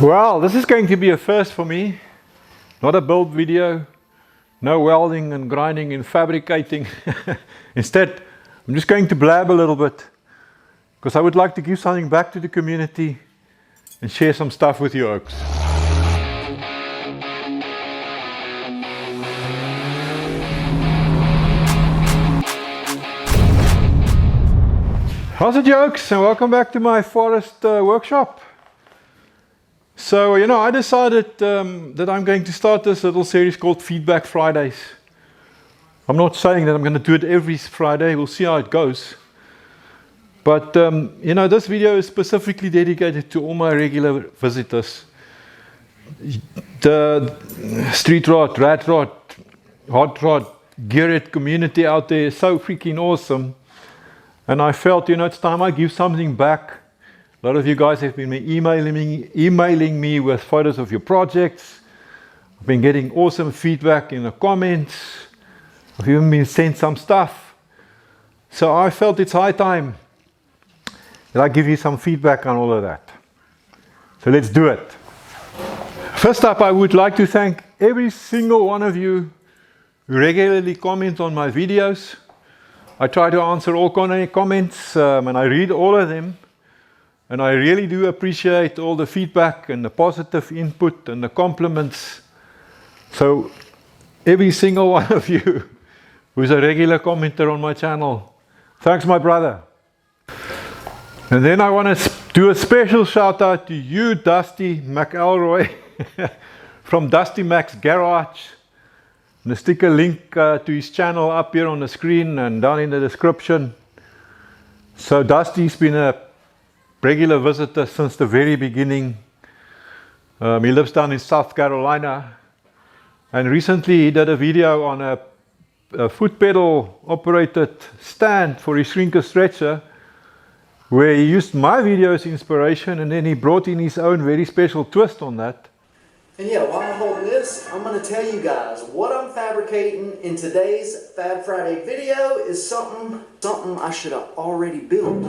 Well, this is going to be a first for me. Not a build video, no welding and grinding and fabricating. Instead, I'm just going to blab a little bit because I would like to give something back to the community and share some stuff with you oaks. How's it, you oaks, and welcome back to my forest workshop. So, I decided that I'm going to start this little series called Feedback Fridays. I'm not saying that I'm going to do it every Friday, we'll see how it goes. But, this video is specifically dedicated to all my regular visitors. The street rod, rat rod, hot rod, gearhead community out there is so freaking awesome. And I felt, it's time I give something back. A lot of you guys have been emailing me with photos of your projects. I've been getting awesome feedback in the comments. I've even been sent some stuff. So I felt it's high time that I give you some feedback on all of that. So let's do it. First up, I would like to thank every single one of you who regularly comment on my videos. I try to answer all comments and I read all of them. And I really do appreciate all the feedback and the positive input and the compliments. So every single one of you who's a regular commenter on my channel, thanks, my brother. And then I want to do a special shout out to you, Dusty McElroy from Dusty Mac's Garage. And I'll stick a link to his channel up here on the screen and down in the description. So Dusty's been a regular visitor since the very beginning. He lives down in South Carolina, and recently he did a video on a foot pedal operated stand for his shrinker stretcher, where he used my video as inspiration and then he brought in his own very special twist on that. And yeah, while I'm holding this, I'm going to tell you guys what I'm fabricating in today's Fab Friday video is something I should have already built.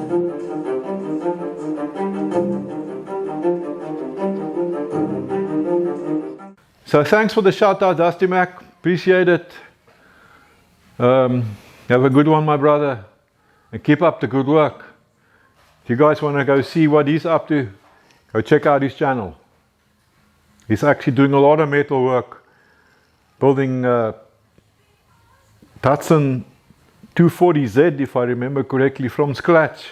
So thanks for the shout out, Dusty Mac. Appreciate it. Have a good one, my brother. And keep up the good work. If you guys want to go see what he's up to, go check out his channel. He's actually doing a lot of metal work, building Datsun 240Z, if I remember correctly, from scratch.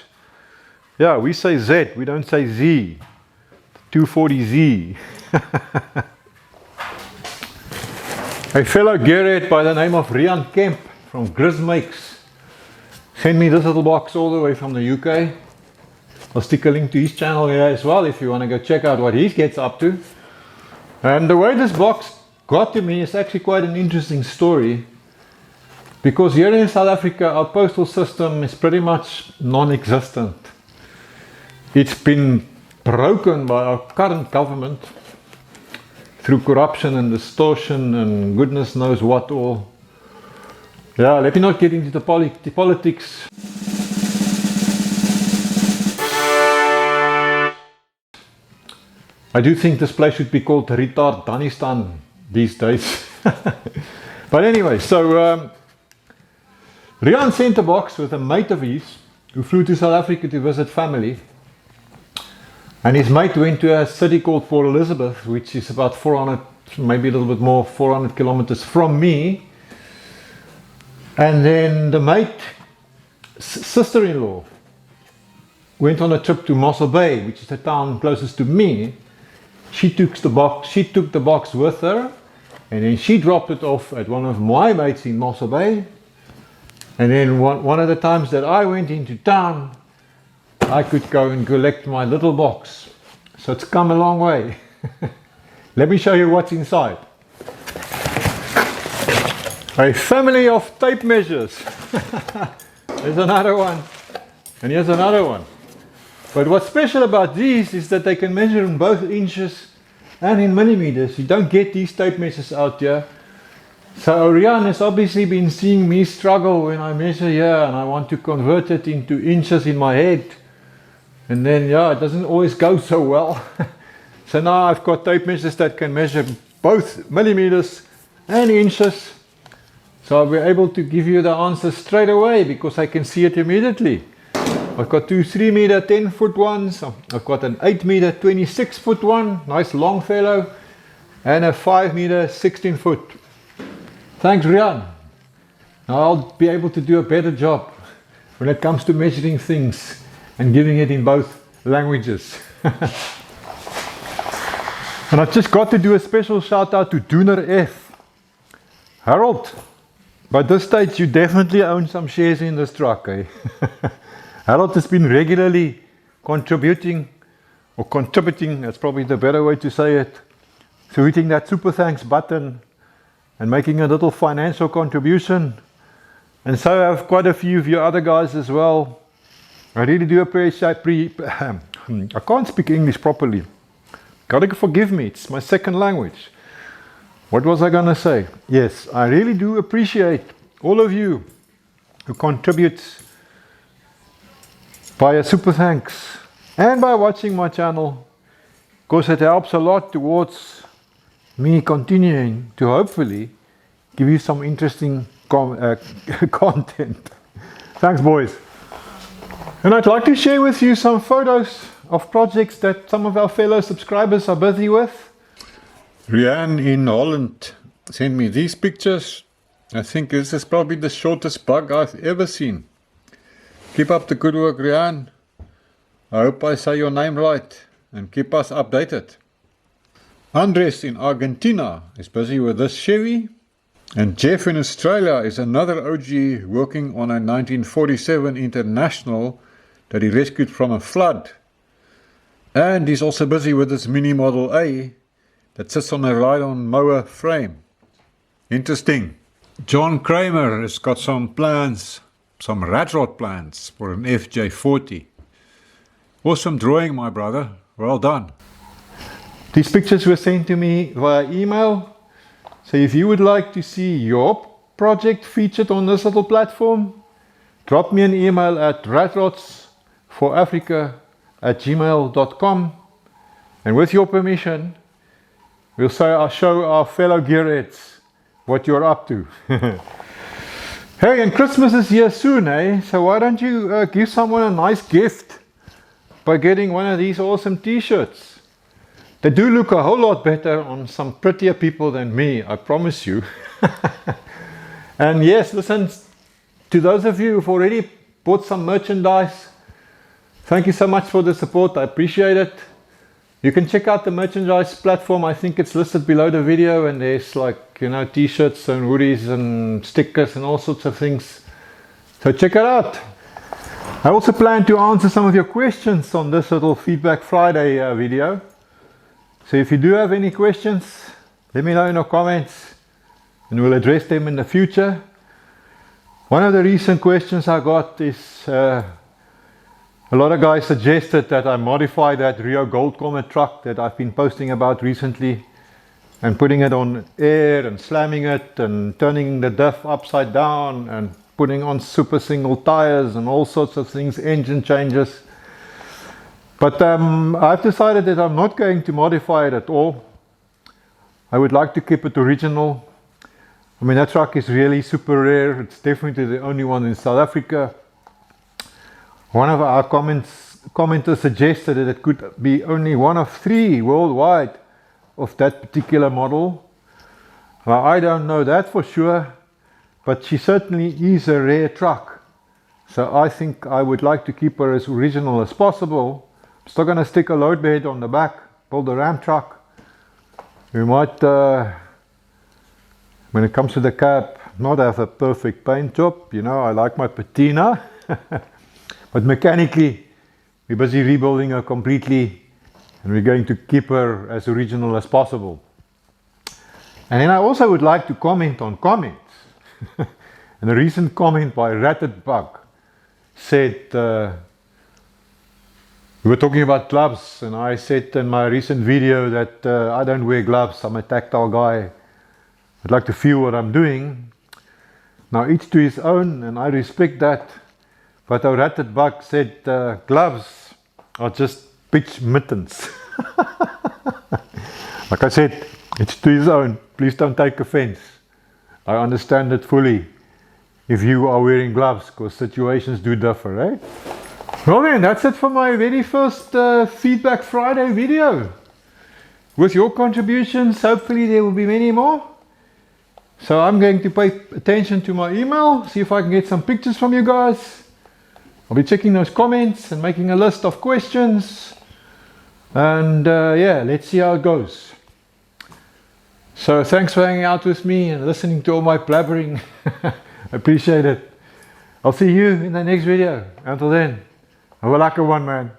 Yeah, we say Z, we don't say Z. 240Z. A fellow gearhead by the name of Rian Kemp from Grizzmakes sent me this little box all the way from the UK. I'll stick a link to his channel here as well if you want to go check out what he gets up to. And the way this box got to me is actually quite an interesting story, because here in South Africa our postal system is pretty much non-existent. It's been broken by our current government through corruption and distortion and goodness knows what all. Yeah, let me not get into the politics. I do think this place should be called Retard-Danistan these days. But anyway, so Rian sent a box with a mate of his who flew to South Africa to visit family. And his mate went to a city called Port Elizabeth, which is about 400, maybe a little bit more, 400 kilometers from me. And then the mate's sister-in-law went on a trip to Mossel Bay, which is the town closest to me. She took the box with her, and then she dropped it off at one of my mates in Mossel Bay. And then one of the times that I went into town, I could go and collect my little box. So it's come a long way. Let me show you what's inside. A family of tape measures. There's another one, and here's another one. But what's special about these is that they can measure in both inches and in millimeters. You don't get these tape measures out here. So Rian has obviously been seeing me struggle when I measure here and I want to convert it into inches in my head. And then, yeah, it doesn't always go so well. So now I've got tape measures that can measure both millimeters and inches. So I'll be able to give you the answer straight away because I can see it immediately. I've got two 3 meter 10 foot ones. I've got an 8 meter 26 foot one, nice long fellow, and a 5 meter 16 foot. Thanks, Rian. Now I'll be able to do a better job when it comes to measuring things and giving it in both languages. And I've just got to do a special shout out to Dooner F. Harold, by this stage you definitely own some shares in this truck, eh? Harold has been regularly contributing, that's probably the better way to say it, so hitting that super thanks button and making a little financial contribution. And so have quite a few of you other guys as well. I really do appreciate, I can't speak English properly. Gotta forgive me, it's my second language. What was I gonna say? Yes, I really do appreciate all of you who contribute by a super thanks and by watching my channel, because it helps a lot towards me continuing to hopefully give you some interesting content. Thanks, boys. And I'd like to share with you some photos of projects that some of our fellow subscribers are busy with. Rianne in Holland sent me these pictures. I think this is probably the shortest bug I've ever seen. Keep up the good work, Rianne. I hope I say your name right and keep us updated. Andres in Argentina is busy with this Chevy. And Jeff in Australia is another OG working on a 1947 International that he rescued from a flood. And he's also busy with this Mini Model A that sits on a ride-on mower frame. Interesting. John Kramer has got some plans, some rat rod plans for an FJ40. Awesome drawing, my brother. Well done. These pictures were sent to me via email. So if you would like to see your project featured on this little platform, drop me an email at ratrodsforafrica@gmail.com, and with your permission, we'll show our fellow gearheads what you're up to. Hey, and Christmas is here soon, eh? So why don't you give someone a nice gift by getting one of these awesome t-shirts? They do look a whole lot better on some prettier people than me, I promise you. And yes, listen, to those of you who've already bought some merchandise, thank you so much for the support, I appreciate it. You can check out the merchandise platform, I think it's listed below the video, and there's like, you know, t-shirts and hoodies and stickers and all sorts of things. So check it out. I also plan to answer some of your questions on this little Feedback Friday video. So if you do have any questions, let me know in the comments and we'll address them in the future. One of the recent questions I got is, a lot of guys suggested that I modify that Rio Gold Comet truck that I've been posting about recently and putting it on air and slamming it and turning the diff upside down and putting on super single tires and all sorts of things, engine changes. But I've decided that I'm not going to modify it at all. I would like to keep it original. I mean, that truck is really super rare. It's definitely the only one in South Africa. One of our commenters suggested that it could be only one of 3 worldwide of that particular model. Well, I don't know that for sure, but she certainly is a rare truck. So I think I would like to keep her as original as possible. Still going to stick a load bed on the back, build a Ram truck. We might, when it comes to the cab, not have a perfect paint job. You know, I like my patina. But mechanically, we're busy rebuilding her completely, and we're going to keep her as original as possible. And then I also would like to comment on comments. And a recent comment by Ratted Bug said, we were talking about gloves, and I said in my recent video that I don't wear gloves, I'm a tactile guy. I'd like to feel what I'm doing. Now each to his own, and I respect that. But our Ratted Bug said gloves are just pitch mittens. Like I said, it's to his own. Please don't take offense. I understand it fully if you are wearing gloves, because situations do differ, right? Well then, that's it for my very first Feedback Friday video. With your contributions, hopefully there will be many more. So I'm going to pay attention to my email, see if I can get some pictures from you guys. I'll be checking those comments and making a list of questions. And yeah, let's see how it goes. So thanks for hanging out with me and listening to all my blabbering. I appreciate it. I'll see you in the next video. Until then, have a lucky one, man.